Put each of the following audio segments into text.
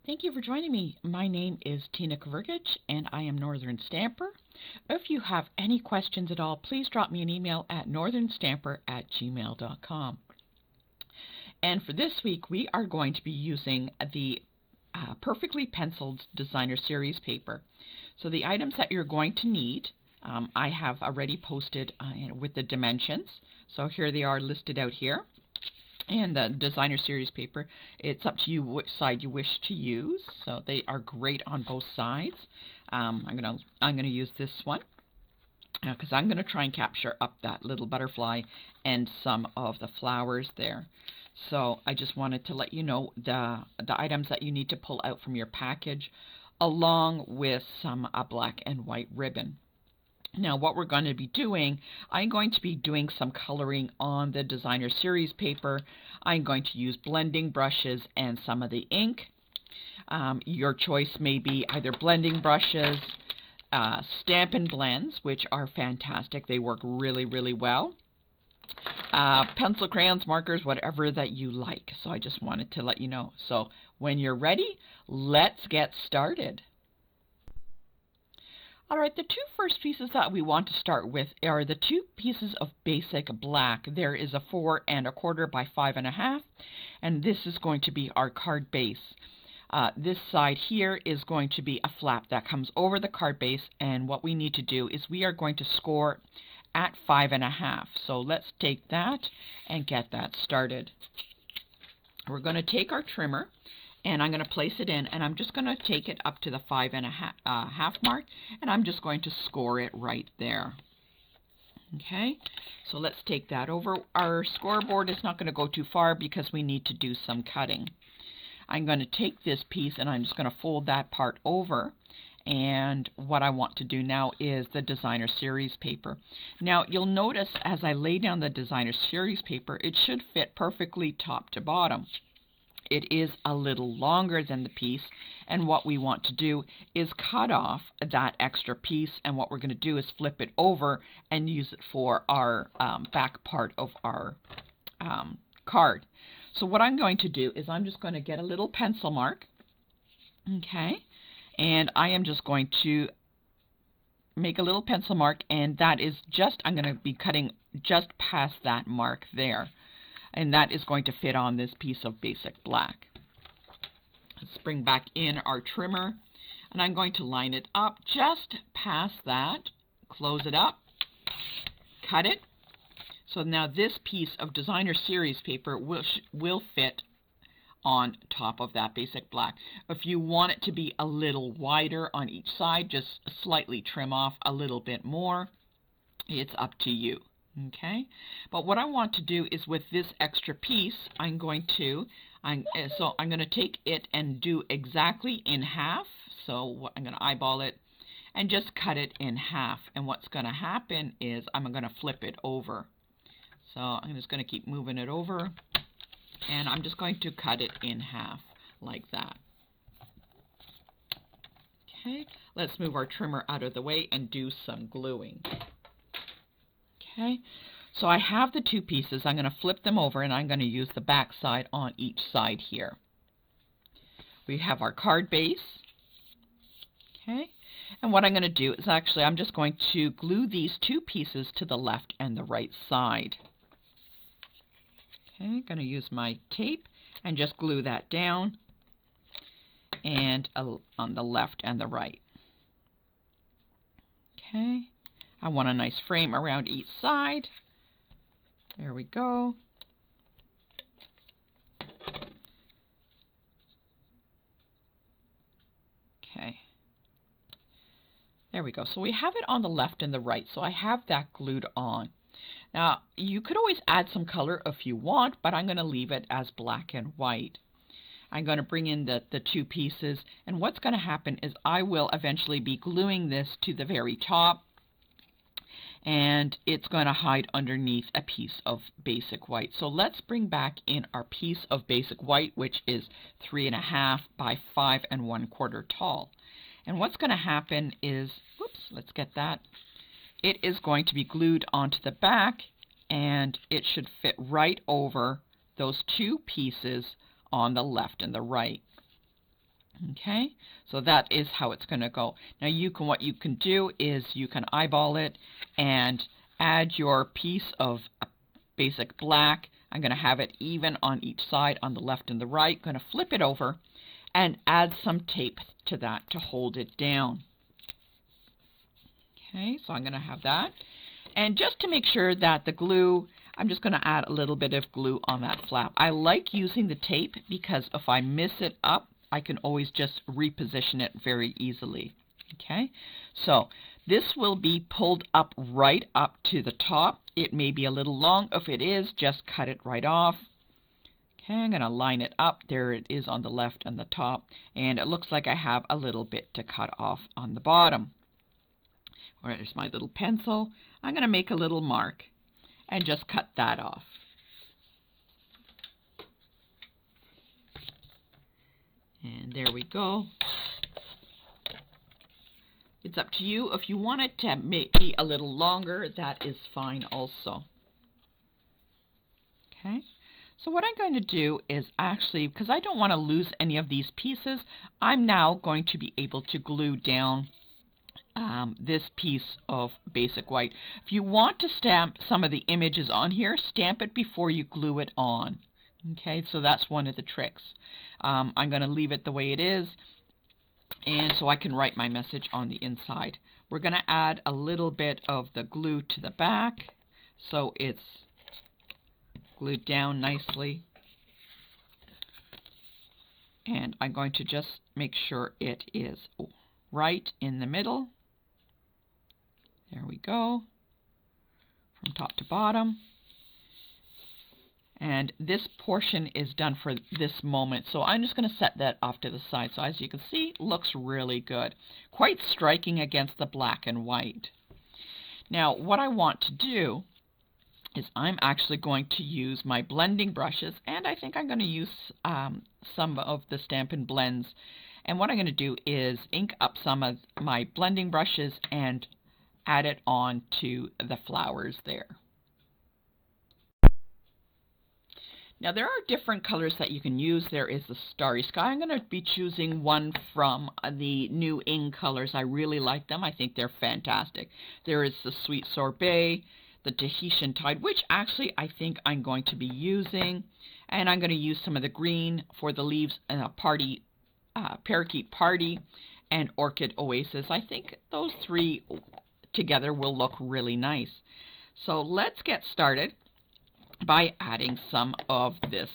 Thank you for joining me. My name is Tina Kvergic, and I am Northern Stamper. If you have any questions at all, please drop me an email at northernstamper@gmail.com. And for this week, we are going to be using the Perfectly Penciled Designer Series paper. So the items that you're going to need, I have already posted with the dimensions. So here they are listed out here. And the Designer Series paper, it's up to you which side you wish to use. So they are great on both sides. I'm gonna use this one because I'm gonna try and capture up that little butterfly and some of the flowers there. So I just wanted to let you know the items that you need to pull out from your package, along with some black and white ribbon. Now what we're going to be doing, I'm going to be doing some coloring on the Designer Series paper. I'm going to use blending brushes and some of the ink. Your choice may be either blending brushes, Stampin' Blends, which are fantastic. They work really, really well. Pencil, crayons, markers, whatever that you like. So I just wanted to let you know. So when you're ready, let's get started. Alright, the two first pieces that we want to start with are the two pieces of basic black. There is a 4 1/4 by 5 1/2, and this is going to be our card base. This side here is going to be a flap that comes over the card base, and what we need to do is we are going to score at 5 1/2. So let's take that and get that started. We're going to take our trimmer, and I'm going to place it in, and I'm just going to take it up to the 5 1/2 mark, and I'm just going to score it right there. Okay, so let's take that over. Our scoreboard is not going to go too far because we need to do some cutting. I'm going to take this piece and I'm just going to fold that part over, and what I want to do now is the Designer Series paper. Now you'll notice as I lay down the Designer Series paper, it should fit perfectly top to bottom. It is a little longer than the piece, and what we want to do is cut off that extra piece, and what we're going to do is flip it over and use it for our back part of our card. So what I'm going to do is I'm just going to get a little pencil mark, okay, and I am just going to make a little pencil mark, and that is just, I'm going to be cutting just past that mark there. And that is going to fit on this piece of basic black. Let's bring back in our trimmer, and I'm going to line it up just past that, close it up, cut it. So now this piece of Designer Series paper will fit on top of that basic black. If you want it to be a little wider on each side, just slightly trim off a little bit more. It's up to you. Okay, but what I want to do is with this extra piece, I'm going to take it and do exactly in half. So I'm going to eyeball it and just cut it in half. And what's going to happen is I'm going to flip it over. So I'm just going to keep moving it over, and I'm just going to cut it in half like that. Okay, let's move our trimmer out of the way and do some gluing. Okay, so I have the two pieces. I'm going to flip them over, and I'm going to use the back side on each side here. We have our card base. Okay, and what I'm going to do is actually I'm just going to glue these two pieces to the left and the right side. Okay, I'm going to use my tape and just glue that down, and on the left and the right. Okay. I want a nice frame around each side. There we go. Okay. There we go. So we have it on the left and the right. So I have that glued on. Now, you could always add some color if you want, but I'm going to leave it as black and white. I'm going to bring in the two pieces, and what's going to happen is I will eventually be gluing this to the very top, and it's going to hide underneath a piece of basic white. So let's bring back in our piece of basic white, which is 3 1/2 by 5 1/4 tall. And what's going to happen is, whoops, let's get that. It is going to be glued onto the back, and it should fit right over those two pieces on the left and the right. Okay, so that is how it's going to go. Now what you can do is you can eyeball it and add your piece of basic black. I'm going to have it even on each side, on the left and the right. I'm going to flip it over and add some tape to that to hold it down. Okay, so I'm going to have that. And just to make sure that the glue, I'm just going to add a little bit of glue on that flap. I like using the tape because if I miss it up, I can always just reposition it very easily. Okay, so this will be pulled up right up to the top. It may be a little long. If it is, just cut it right off. Okay, I'm going to line it up. There it is on the left and the top. And it looks like I have a little bit to cut off on the bottom. All right, there's my little pencil. I'm going to make a little mark and just cut that off. And there we go. It's up to you. If you want it to be a little longer, that is fine also. Okay. So what I'm going to do is actually, because I don't want to lose any of these pieces, I'm now going to be able to glue down this piece of basic white. If you want to stamp some of the images on here, stamp it before you glue it on. Okay, so that's one of the tricks. I'm going to leave it the way it is, and so I can write my message on the inside. We're going to add a little bit of the glue to the back so it's glued down nicely. And I'm going to just make sure it is right in the middle. There we go, from top to bottom. And this portion is done for this moment, so I'm just going to set that off to the side. So as you can see, it looks really good. Quite striking against the black and white. Now, what I want to do is I'm actually going to use my blending brushes, and I think I'm going to use some of the Stampin' Blends. And what I'm going to do is ink up some of my blending brushes and add it on to the flowers there. Now there are different colors that you can use. There is the Starry Sky. I'm going to be choosing one from the new Ing colors. I really like them. I think they're fantastic. There is the Sweet Sorbet, the Tahitian Tide, which actually I think I'm going to be using. And I'm going to use some of the green for the leaves, Parakeet Party, and Orchid Oasis. I think those three together will look really nice. So let's get started by adding some of this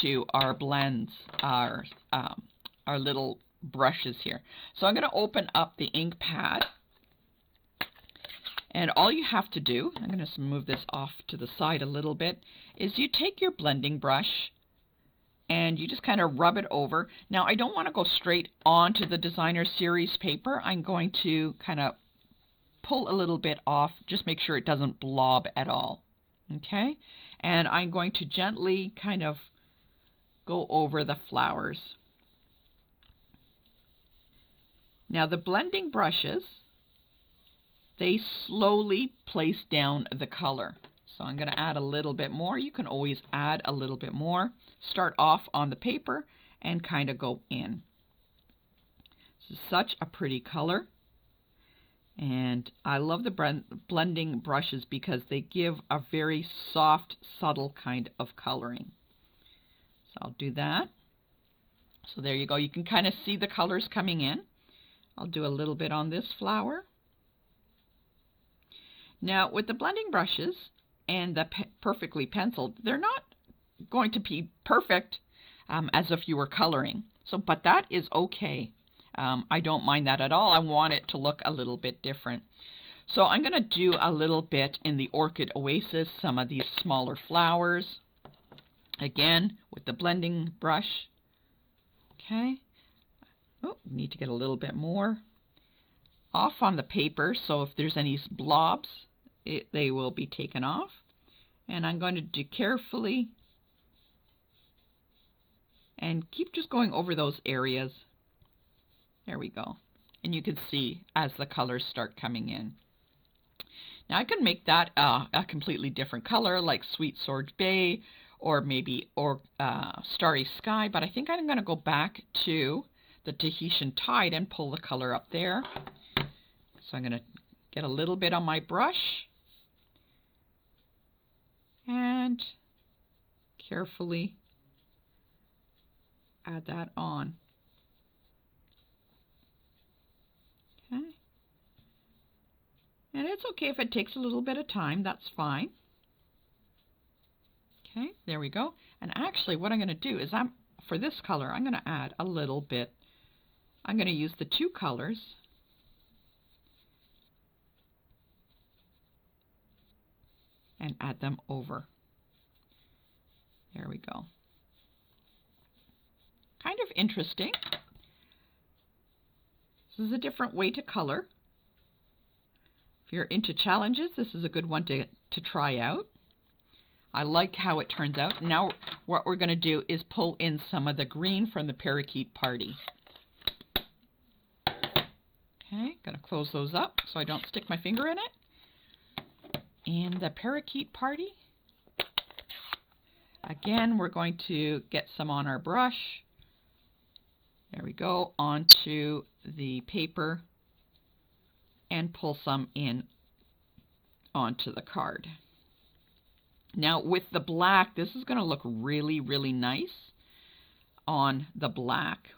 to our blends, our little brushes here. So I'm going to open up the ink pad, and all you have to do, I'm going to move this off to the side a little bit, is you take your blending brush and you just kind of rub it over. Now I don't want to go straight onto the Designer Series paper. I'm going to kind of pull a little bit off, just make sure it doesn't blob at all. Okay, and I'm going to gently kind of go over the flowers. Now the blending brushes, they slowly place down the color. So I'm going to add a little bit more. You can always add a little bit more. Start off on the paper and kind of go in. This is such a pretty color. And I love the blending brushes because they give a very soft, subtle kind of coloring. So I'll do that. So there you go. You can kind of see the colors coming in. I'll do a little bit on this flower. Now with the blending brushes and the perfectly penciled, they're not going to be perfect as if you were coloring. So, but that is okay. I don't mind that at all. I want it to look a little bit different. So I'm going to do a little bit in the Orchid Oasis, some of these smaller flowers. Again, with the blending brush. Okay. Oh, need to get a little bit more off on the paper, so if there's any blobs, they will be taken off. And I'm going to do carefully and keep just going over those areas. There we go. And you can see as the colors start coming in. Now I can make that a completely different color, like Sweet Sorbet or maybe Starry Sky, but I think I'm going to go back to the Tahitian Tide and pull the color up there. So I'm going to get a little bit on my brush and carefully add that on. Okay. And it's okay if it takes a little bit of time, that's fine. Okay, there we go. And actually what I'm going to do is for this color, I'm going to add a little bit. I'm going to use the two colors and add them over. There we go. Kind of interesting. This is a different way to color. If you're into challenges, this is a good one to try out. I like how it turns out. Now what we're going to do is pull in some of the green from the Parakeet Party. Okay, going to close those up so I don't stick my finger in it. And the Parakeet Party. Again, we're going to get some on our brush. There we go, onto the paper and pull some in onto the card. Now with the black, this is going to look really, really nice on the black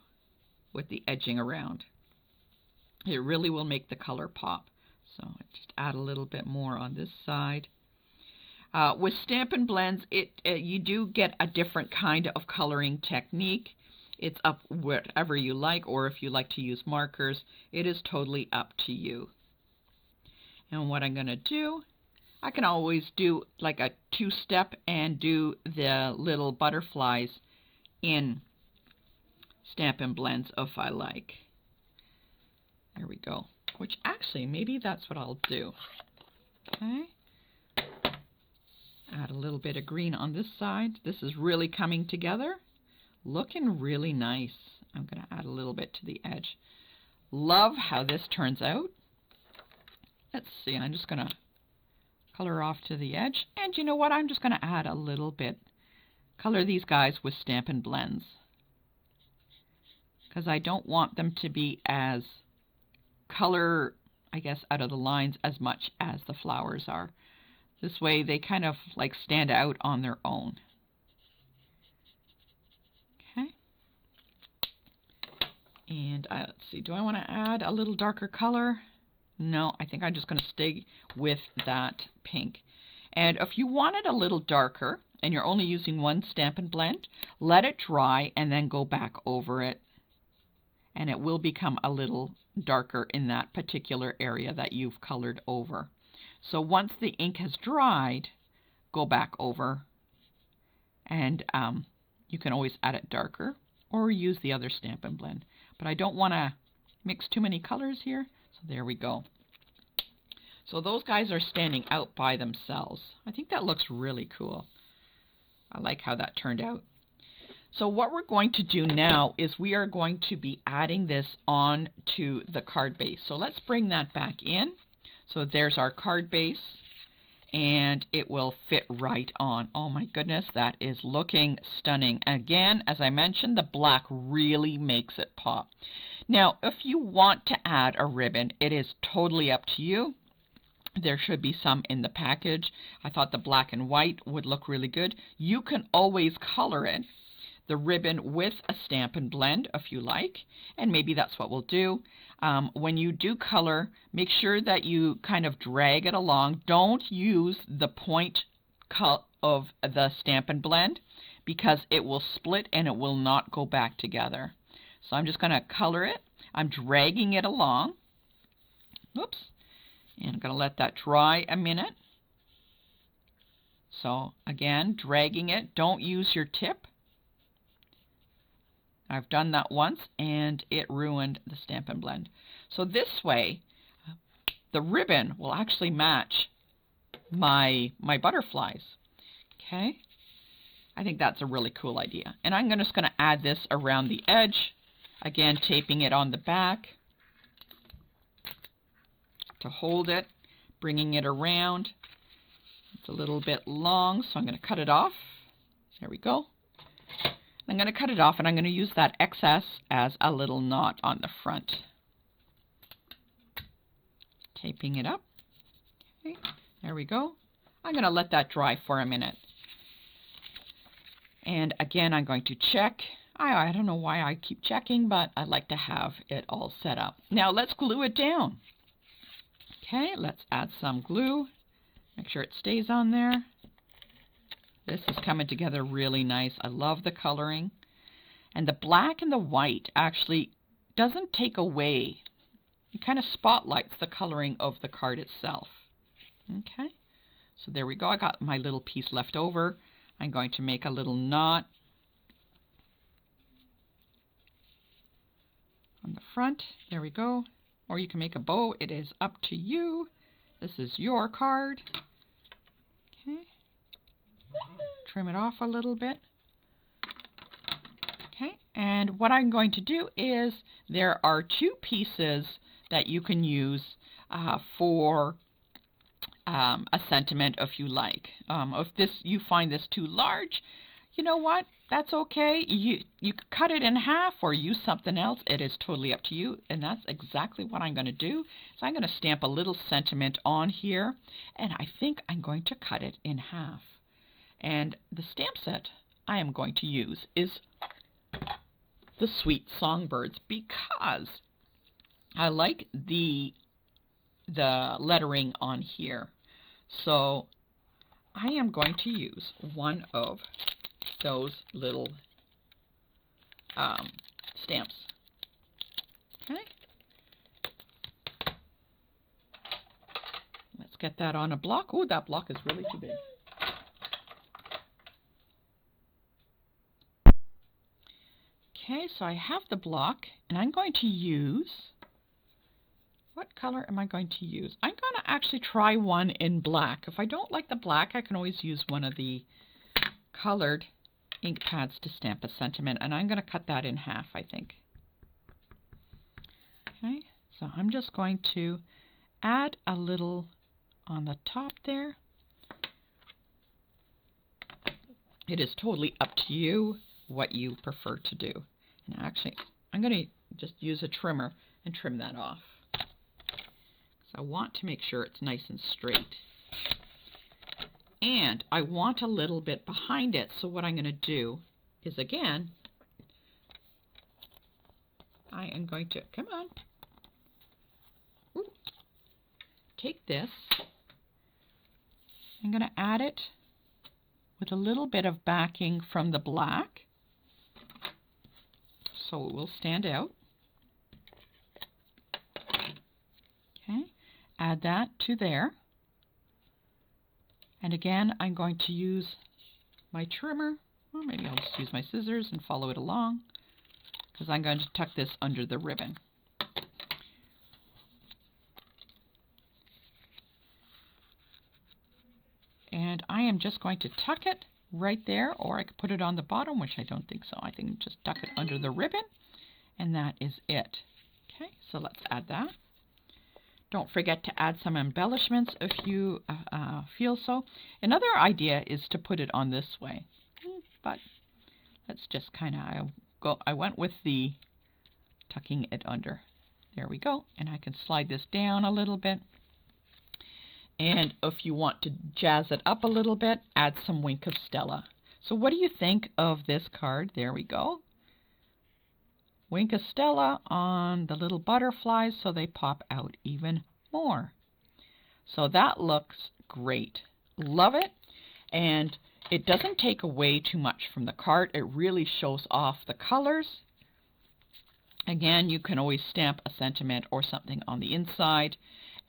with the edging around. It really will make the color pop. So just add a little bit more on this side. With Stampin' Blends, you do get a different kind of coloring technique. It's up whatever you like, or if you like to use markers, it is totally up to you. And what I'm going to do, I can always do like a two-step and do the little butterflies in Stampin' Blends if I like. There we go. Which actually, maybe that's what I'll do. Okay. Add a little bit of green on this side. This is really coming together. Looking really nice. I'm going to add a little bit to the edge. Love how this turns out. Let's see, I'm just going to color off to the edge. And you know what? I'm just going to add a little bit. Color these guys with Stampin' Blends. Because I don't want them to be as color, I guess, out of the lines as much as the flowers are. This way they kind of like stand out on their own. Okay. And let's see, do I want to add a little darker color? No, I think I'm just going to stay with that pink. And if you want it a little darker and you're only using one Stampin' Blend, let it dry and then go back over it. And it will become a little darker in that particular area that you've colored over. So once the ink has dried, go back over and you can always add it darker or use the other Stampin' Blend. But I don't want to mix too many colors here, so there we go. So those guys are standing out by themselves. I think that looks really cool. I like how that turned out. So what we're going to do now is we are going to be adding this on to the card base. So let's bring that back in. So there's our card base, and it will fit right on. Oh my goodness, that is looking stunning. Again, as I mentioned, the black really makes it pop. Now, if you want to add a ribbon, it is totally up to you. There should be some in the package. I thought the black and white would look really good. You can always color it, the ribbon, with a Stampin' Blend if you like, and maybe that's what we'll do. When you do color, make sure that you kind of drag it along. Don't use the point of the Stampin' Blend because it will split and it will not go back together. So I'm just going to color it. I'm dragging it along. Oops. And I'm going to let that dry a minute. So again, dragging it. Don't use your tip. I've done that once and it ruined the Stampin' Blend. So this way, the ribbon will actually match my butterflies. Okay? I think that's a really cool idea. And I'm just going to add this around the edge. Again, taping it on the back to hold it, bringing it around. It's a little bit long, so I'm going to cut it off. There we go. I'm going to cut it off, and I'm going to use that excess as a little knot on the front. Taping it up. Okay, there we go. I'm going to let that dry for a minute. And again, I'm going to check. I don't know why I keep checking, but I like to have it all set up. Now let's glue it down. Okay, let's add some glue. Make sure it stays on there. This is coming together really nice. I love the coloring. And the black and the white actually doesn't take away. It kind of spotlights the coloring of the card itself. Okay, so there we go. I got my little piece left over. I'm going to make a little knot on the front. There we go. Or you can make a bow. It is up to you. This is your card. Okay. Trim it off a little bit. Okay. And what I'm going to do is there are two pieces that you can use for a sentiment if you like. If you find this too large, you know what? That's okay. You could cut it in half or use something else. It is totally up to you. And that's exactly what I'm going to do. So I'm going to stamp a little sentiment on here. And I think I'm going to cut it in half. And the stamp set I am going to use is the Sweet Songbirds, because I like the lettering on here. So I am going to use one of those little stamps. Okay. Let's get that on a block. Oh, that block is really too big. Okay, so I have the block, and I'm going to use, what color am I going to use? I'm going to actually try one in black. If I don't like the black, I can always use one of the colored ink pads to stamp a sentiment, and I'm going to cut that in half, I think. Okay, so I'm just going to add a little on the top there. It is totally up to you what you prefer to do. And actually, I'm going to just use a trimmer and trim that off. So I want to make sure it's nice and straight. And I want a little bit behind it, so what I'm going to do is, again, I am going to, come on, take this, I'm going to add it with a little bit of backing from the black, so it will stand out. Okay, add that to there. And again, I'm going to use my trimmer, or maybe I'll just use my scissors and follow it along, because I'm going to tuck this under the ribbon. And I am just going to tuck it right there, or I could put it on the bottom, which I don't think so. I think just tuck it under the ribbon, and that is it. Okay, so let's add that. Don't forget to add some embellishments if you feel so. Another idea is to put it on this way, but let's just kind of go. I went with the tucking it under. There we go, and I can slide this down a little bit. And if you want to jazz it up a little bit, add some Wink of Stella. So what do you think of this card? There we go. Wink of Stella on the little butterflies so they pop out even more. So that looks great. Love it. And it doesn't take away too much from the card. It really shows off the colors. Again, you can always stamp a sentiment or something on the inside.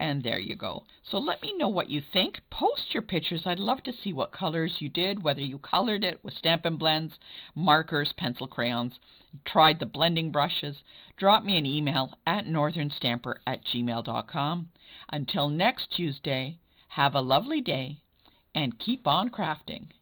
And there you go. So let me know what you think. Post your pictures. I'd love to see what colors you did, whether you colored it with Stampin' Blends, markers, pencil crayons, tried the blending brushes. Drop me an email at northernstamper@gmail.com. Until next Tuesday, have a lovely day and keep on crafting.